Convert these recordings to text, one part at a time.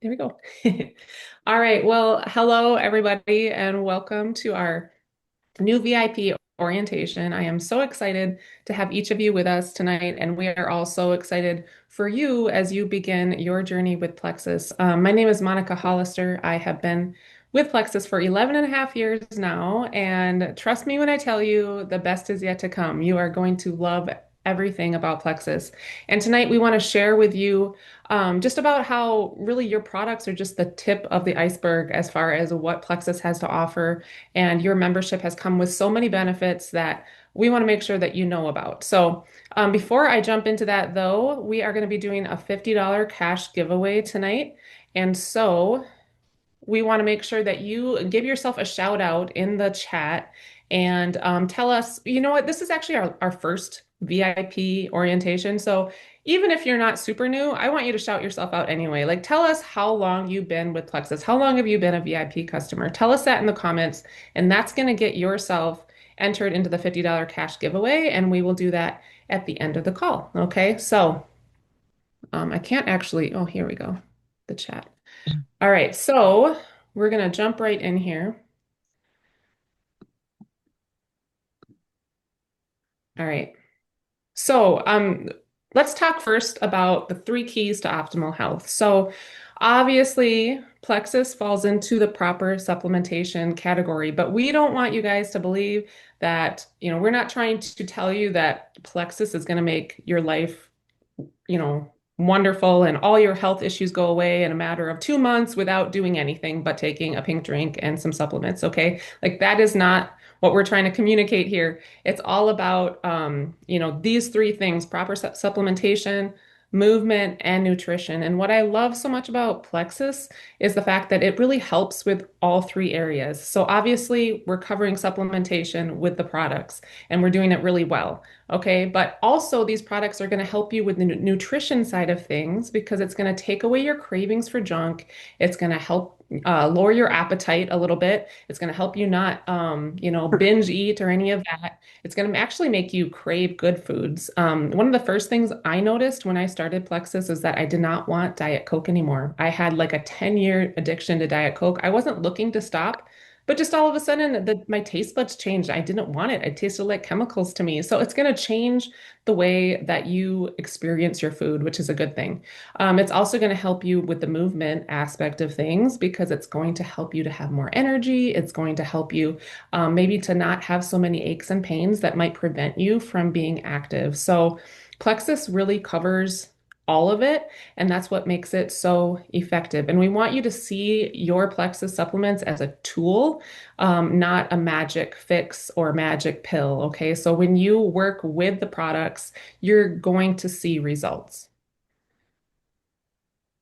There we go. All right. Well, hello, everybody, and welcome to our new VIP orientation. I am so excited to have each of you with us tonight, and we are all so excited for you as you begin your journey with Plexus. My name is Monica Hollister. I have been with Plexus for 11 and a half years now, and trust me when I tell you, the best is yet to come. You are going to love everything about Plexus. And tonight we want to share with you just about how really your products are just the tip of the iceberg as far as what Plexus has to offer, and your membership has come with so many benefits that we want to make sure that you know about. So, before I jump into that, though, we are going to be doing a $50 cash giveaway tonight. And so, we want to make sure that you give yourself a shout out in the chat and tell us, you know what, this is actually our first VIP orientation. So even if you're not super new, I want you to shout yourself out anyway. Like, tell us how long you've been with Plexus. How long have you been a VIP customer? Tell us that in the comments, and that's going to get yourself entered into the $50 cash giveaway. And we will do that at the end of the call. Okay. So I can't actually, oh, here we go, the chat. All right, so we're going to jump right in here. All right. So, let's talk first about the three keys to optimal health. So, obviously, Plexus falls into the proper supplementation category, but we don't want you guys to believe that, we're not trying to tell you that Plexus is going to make your life wonderful and all your health issues go away in a matter of 2 months without doing anything but taking a pink drink and some supplements. Okay. Like that is not what we're trying to communicate here. It's all about, these three things: proper supplementation, movement, and nutrition. And what I love so much about Plexus is the fact that it really helps with all three areas. So obviously, we're covering supplementation with the products and we're doing it really well. Okay, but also these products are going to help you with the nutrition side of things because it's going to take away your cravings for junk. It's going to help lower your appetite a little bit. It's going to help you not, binge eat or any of that. It's going to actually make you crave good foods. One of the first things I noticed when I started Plexus is that I did not want Diet Coke anymore. I had like a 10-year addiction to Diet Coke. I wasn't looking to stop. But just all of a sudden, my taste buds changed. I didn't want it. It tasted like chemicals to me. So it's going to change the way that you experience your food, which is a good thing. It's also going to help you with the movement aspect of things because it's going to help you to have more energy. It's going to help you maybe to not have so many aches and pains that might prevent you from being active. So Plexus really covers all of it, and that's what makes it so effective. And we want you to see your Plexus supplements as a tool, not a magic fix or magic pill. Okay. So when you work with the products, you're going to see results.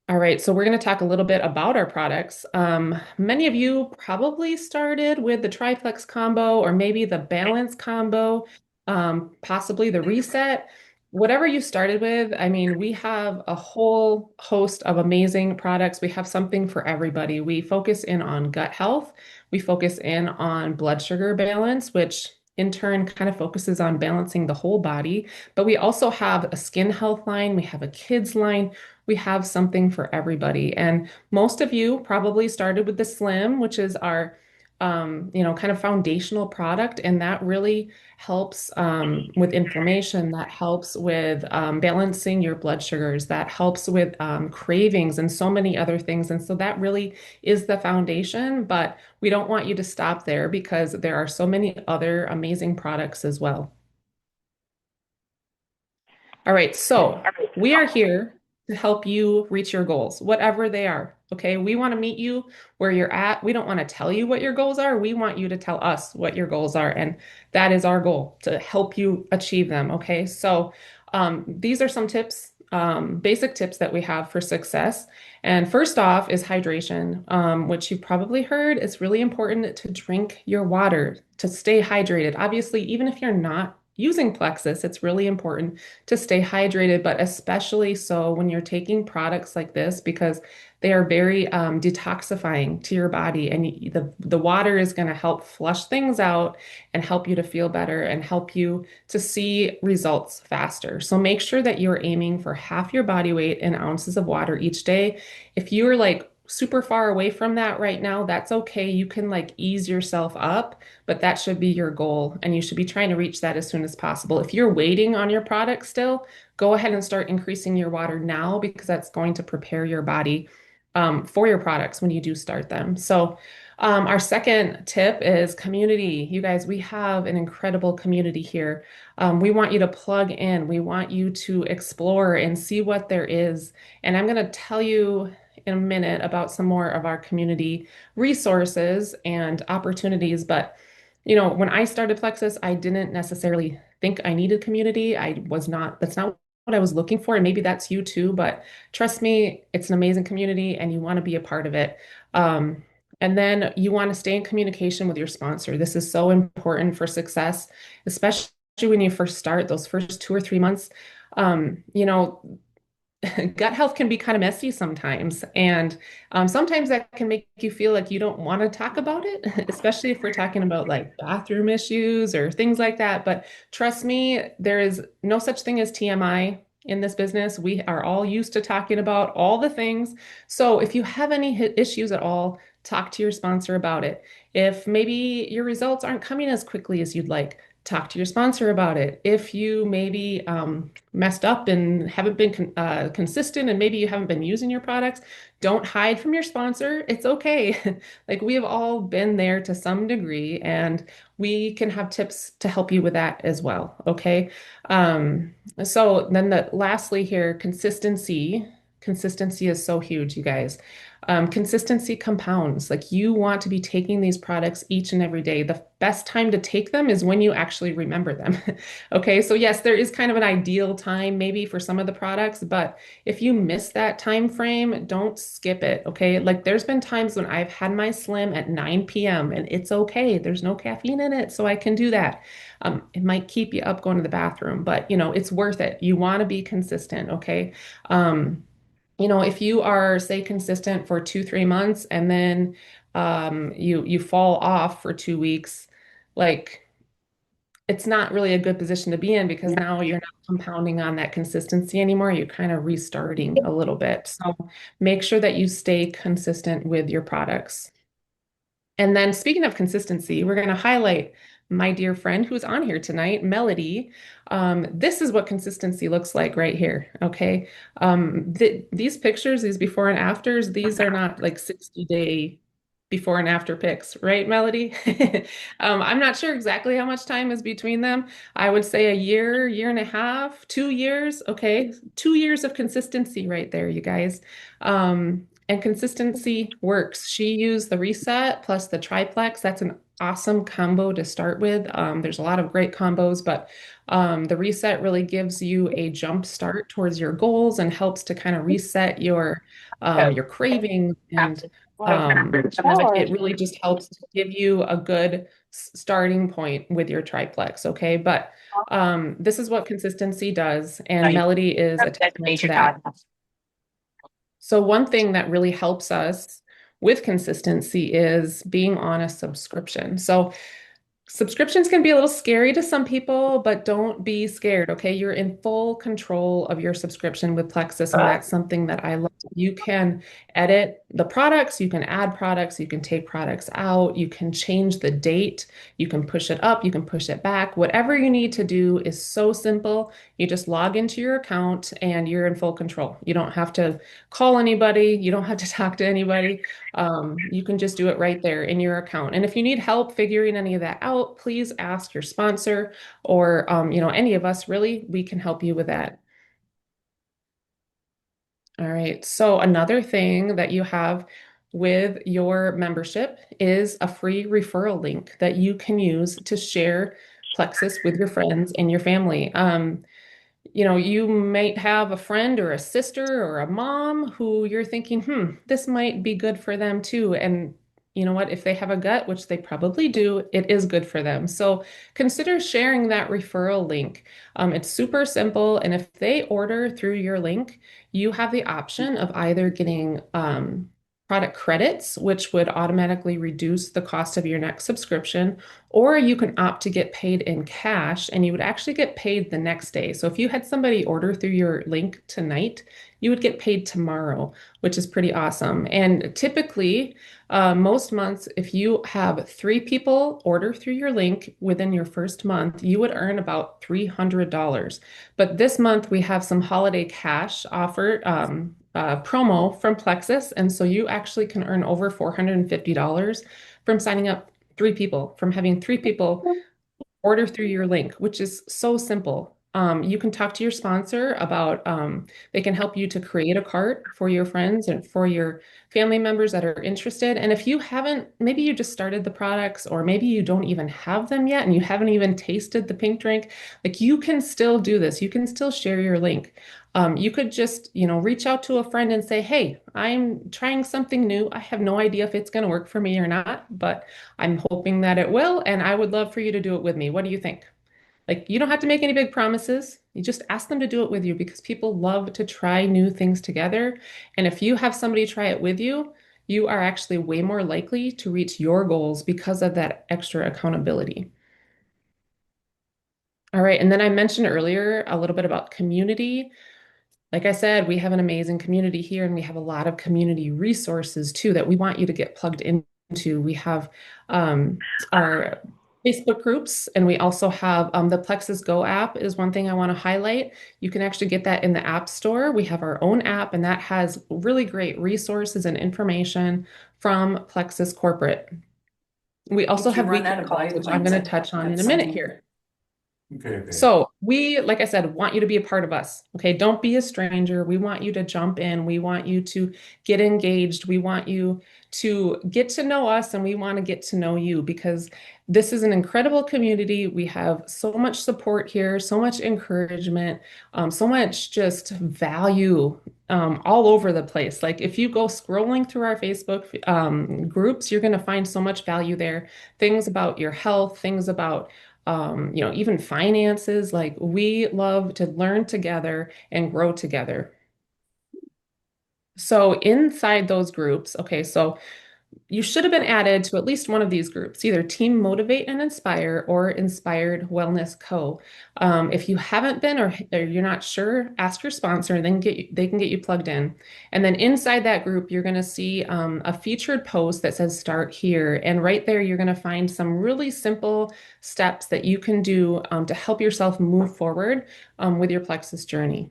All right, so we're going to talk a little bit about our products. Many of you probably started with the triplex combo or maybe the balance combo, possibly the reset. Whatever you started with, I mean, we have a whole host of amazing products. We have something for everybody. We focus in on gut health. We focus in on blood sugar balance, which in turn kind of focuses on balancing the whole body. But we also have a skin health line. We have a kids line. We have something for everybody. And most of you probably started with the Slim, which is our, kind of foundational product. And that really helps with inflammation. That helps with balancing your blood sugars. That helps with cravings and so many other things. And so that really is the foundation. But we don't want you to stop there because there are so many other amazing products as well. All right, so we are here to help you reach your goals, whatever they are. Okay, we want to meet you where you're at. We don't want to tell you what your goals are. We want you to tell us what your goals are. And that is our goal to help you achieve them. Okay, so these are some tips, basic tips that we have for success. And first off is hydration, which you've probably heard. It's really important to drink your water, to stay hydrated. Obviously, even if you're not using Plexus, it's really important to stay hydrated, but especially so when you're taking products like this because they are very detoxifying to your body, and the water is going to help flush things out and help you to feel better and help you to see results faster. So make sure that you're aiming for half your body weight in ounces of water each day. If you're like super far away from that right now, that's okay. You can like ease yourself up, but that should be your goal, and you should be trying to reach that as soon as possible. If you're waiting on your product still, go ahead and start increasing your water now because that's going to prepare your body for your products when you do start them. So, our second tip is community. You guys, we have an incredible community here. We want you to plug in. We want you to explore and see what there is. And I'm going to tell you in a minute about some more of our community resources and opportunities. But, when I started Plexus, I didn't necessarily think I needed community. That's not what I was looking for. And maybe that's you too. But trust me, it's an amazing community and you want to be a part of it. And then you want to stay in communication with your sponsor. This is so important for success, especially when you first start those first 2 or 3 months. Um, you know, gut health can be kind of messy sometimes. And sometimes that can make you feel like you don't want to talk about it, especially if we're talking about like bathroom issues or things like that. But trust me, there is no such thing as TMI in this business. We are all used to talking about all the things. So if you have any issues at all, talk to your sponsor about it. If maybe your results aren't coming as quickly as you'd like, talk to your sponsor about it. If you maybe messed up and haven't been consistent and maybe you haven't been using your products, don't hide from your sponsor. It's okay. Like we have all been there to some degree, and we can have tips to help you with that as well. Okay. So then lastly here, consistency. Consistency is so huge, you guys. Consistency compounds. Like you want to be taking these products each and every day. The best time to take them is when you actually remember them. Okay, so yes, there is kind of an ideal time maybe for some of the products, but if you miss that time frame, don't skip it. Okay, like there's been times when I've had my Slim at 9 p.m. and it's okay. There's no caffeine in it, so I can do that. It might keep you up going to the bathroom, but it's worth it. You want to be consistent. Okay. If you are, say, consistent for 2, 3 months and then you fall off for 2 weeks, like it's not really a good position to be in because now you're not compounding on that consistency anymore. You're kind of restarting a little bit. So make sure that you stay consistent with your products. And then speaking of consistency, we're going to highlight my dear friend who's on here tonight, Melody. This is what consistency looks like right here. Okay. These pictures, these before and afters, these are not like 60-day before and after pics, right, Melody? I'm not sure exactly how much time is between them. I would say a year, year and a half, 2 years. Okay. 2 years of consistency right there, you guys. And consistency works. She used the reset plus the triplex. That's an awesome combo to start with. There's a lot of great combos, but the reset really gives you a jump start towards your goals and helps to kind of reset your cravings and it really just helps to give you a good starting point with your triplex. Okay, but this is what consistency does, and Melody is a testament to that. So one thing that really helps us with consistency is being on a subscription. So subscriptions can be a little scary to some people, but don't be scared, okay? You're in full control of your subscription with Plexus, and that's something that I love. You can edit the products, you can add products, you can take products out, you can change the date, you can push it up, you can push it back. Whatever you need to do is so simple. You just log into your account and you're in full control. You don't have to call anybody, you don't have to talk to anybody. You can just do it right there in your account. And if you need help figuring any of that out, please ask your sponsor or any of us really, we can help you with that. All right. So another thing that you have with your membership is a free referral link that you can use to share Plexus with your friends and your family. You might have a friend or a sister or a mom who you're thinking, this might be good for them too. And you know what? If they have a gut, which they probably do, it is good for them. So consider sharing that referral link. It's super simple. And if they order through your link, you have the option of either getting product credits, which would automatically reduce the cost of your next subscription, or you can opt to get paid in cash and you would actually get paid the next day. So if you had somebody order through your link tonight, you would get paid tomorrow, which is pretty awesome. And typically, most months, if you have three people order through your link within your first month, you would earn about $300. But this month, we have some holiday cash offer promo from Plexus. And so you actually can earn over $450 from signing up three people, from having three people order through your link, which is so simple. You can talk to your sponsor about, they can help you to create a cart for your friends and for your family members that are interested. And if you haven't, maybe you just started the products, or maybe you don't even have them yet and you haven't even tasted the pink drink, like you can still do this. You can still share your link. You could just, reach out to a friend and say, hey, I'm trying something new. I have no idea if it's going to work for me or not, but I'm hoping that it will, and I would love for you to do it with me. What do you think? Like, you don't have to make any big promises. You just ask them to do it with you because people love to try new things together. And if you have somebody try it with you, you are actually way more likely to reach your goals because of that extra accountability. All right. And then I mentioned earlier a little bit about community. Like I said, we have an amazing community here, and we have a lot of community resources too that we want you to get plugged into. We have our Facebook groups, and we also have the Plexus Go app is one thing I want to highlight. You can actually get that in the App Store. We have our own app, and that has really great resources and information from Plexus Corporate. We also If you have run weekly out of calls, which I'm vitamins going to touch on at in a minute some. here. Okay, okay. So we, like I said, want you to be a part of us. Okay. Don't be a stranger. We want you to jump in. We want you to get engaged. We want you to get to know us, and we want to get to know you because this is an incredible community. We have so much support here, so much encouragement, so much just value all over the place. Like if you go scrolling through our Facebook groups, you're going to find so much value there. Things about your health, things about even finances. Like we love to learn together and grow together. So inside those groups, okay, so you should have been added to at least one of these groups, either Team Motivate and Inspire or Inspired Wellness Co. If you haven't been, or you're not sure, ask your sponsor, then they can get you plugged in. And then inside that group, you're going to see a featured post that says Start Here. And right there, you're going to find some really simple steps that you can do to help yourself move forward with your Plexus journey.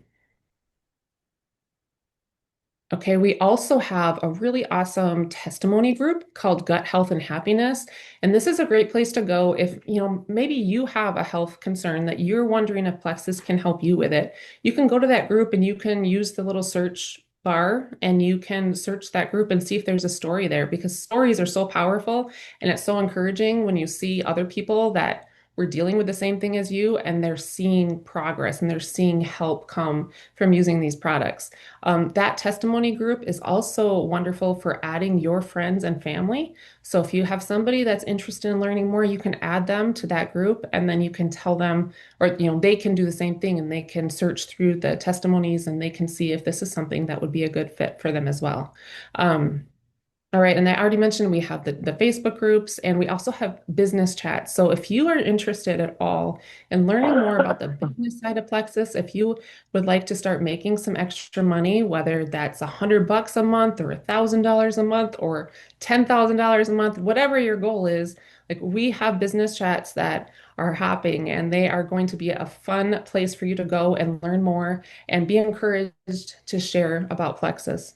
Okay, we also have a really awesome testimony group called Gut Health and Happiness. And this is a great place to go if, maybe you have a health concern that you're wondering if Plexus can help you with it. You can go to that group and you can use the little search bar and you can search that group and see if there's a story there because stories are so powerful and it's so encouraging when you see other people that were dealing with the same thing as you and they're seeing progress and they're seeing help come from using these products. That testimony group is also wonderful for adding your friends and family. So if you have somebody that's interested in learning more, you can add them to that group and then you can tell them, or they can do the same thing and they can search through the testimonies and they can see if this is something that would be a good fit for them as well. Um, all right, and I already mentioned we have the Facebook groups and we also have business chats. So if you are interested at all in learning more about the business side of Plexus, if you would like to start making some extra money, whether that's $100 a month or $1,000 a month or $10,000 a month, whatever your goal is, like we have business chats that are happening and they are going to be a fun place for you to go and learn more and be encouraged to share about Plexus.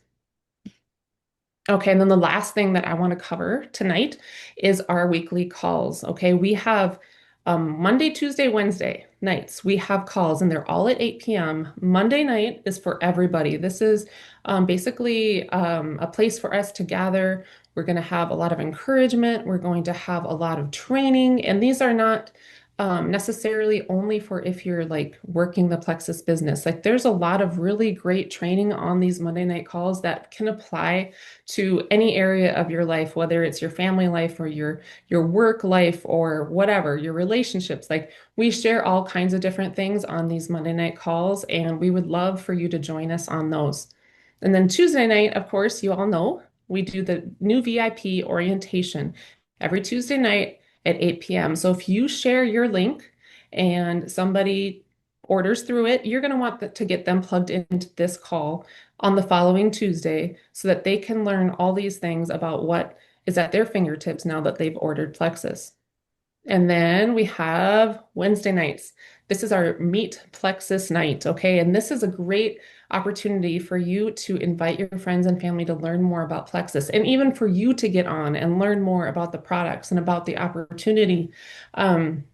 Okay, and then the last thing that I want to cover tonight is our weekly calls. Okay, we have Monday, Tuesday, Wednesday nights. We have calls and they're all at 8 p.m. Monday night is for everybody. This is basically a place for us to gather. We're going to have a lot of encouragement. We're going to have a lot of training, and these are not necessarily only for if you're like working the Plexus business. Like there's a lot of really great training on these Monday night calls that can apply to any area of your life, whether it's your family life or your work life or whatever, your relationships. Like we share all kinds of different things on these Monday night calls, and we would love for you to join us on those. And then Tuesday night, of course, you all know we do the new VIP orientation every Tuesday night at 8 p.m. So if you share your link and somebody orders through it, you're going to want to get them plugged into this call on the following Tuesday so that they can learn all these things about what is at their fingertips now that they've ordered Plexus. And then we have Wednesday nights. This is our Meet Plexus night, okay? And this is a great opportunity for you to invite your friends and family to learn more about Plexus, and even for you to get on and learn more about the products and about the opportunity. Um,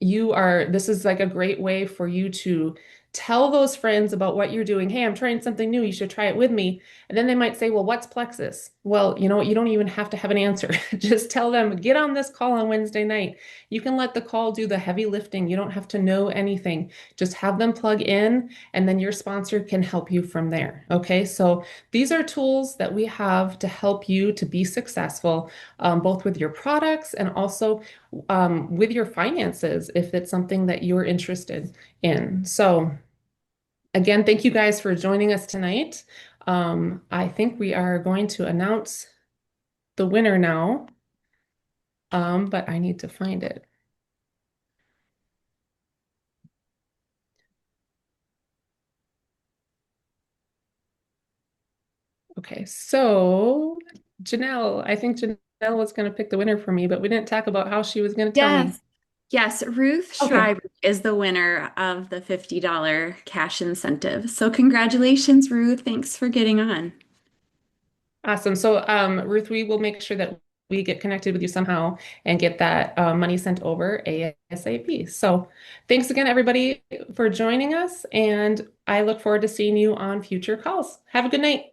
this is like a great way for you to tell those friends about what you're doing. Hey, I'm trying something new. You should try it with me. And then they might say, well, what's Plexus? Well, you know what? You don't even have to have an answer. Just tell them, get on this call on Wednesday night. You can let the call do the heavy lifting. You don't have to know anything. Just have them plug in, and then your sponsor can help you from there. Okay. So these are tools that we have to help you to be successful, both with your products and also with your finances if it's something that you're interested in. So, again, thank you guys for joining us tonight. I think we are going to announce the winner now, but I need to find it. Okay, so Janelle, I think Janelle was going to pick the winner for me, but we didn't talk about how she was going to tell me. Yes. Yes, Ruth Okay. Schreiber is the winner of the $50 cash incentive. So congratulations, Ruth. Thanks for getting on. Awesome. So, Ruth, we will make sure that we get connected with you somehow and get that money sent over ASAP. So, thanks again, everybody, for joining us, and I look forward to seeing you on future calls. Have a good night.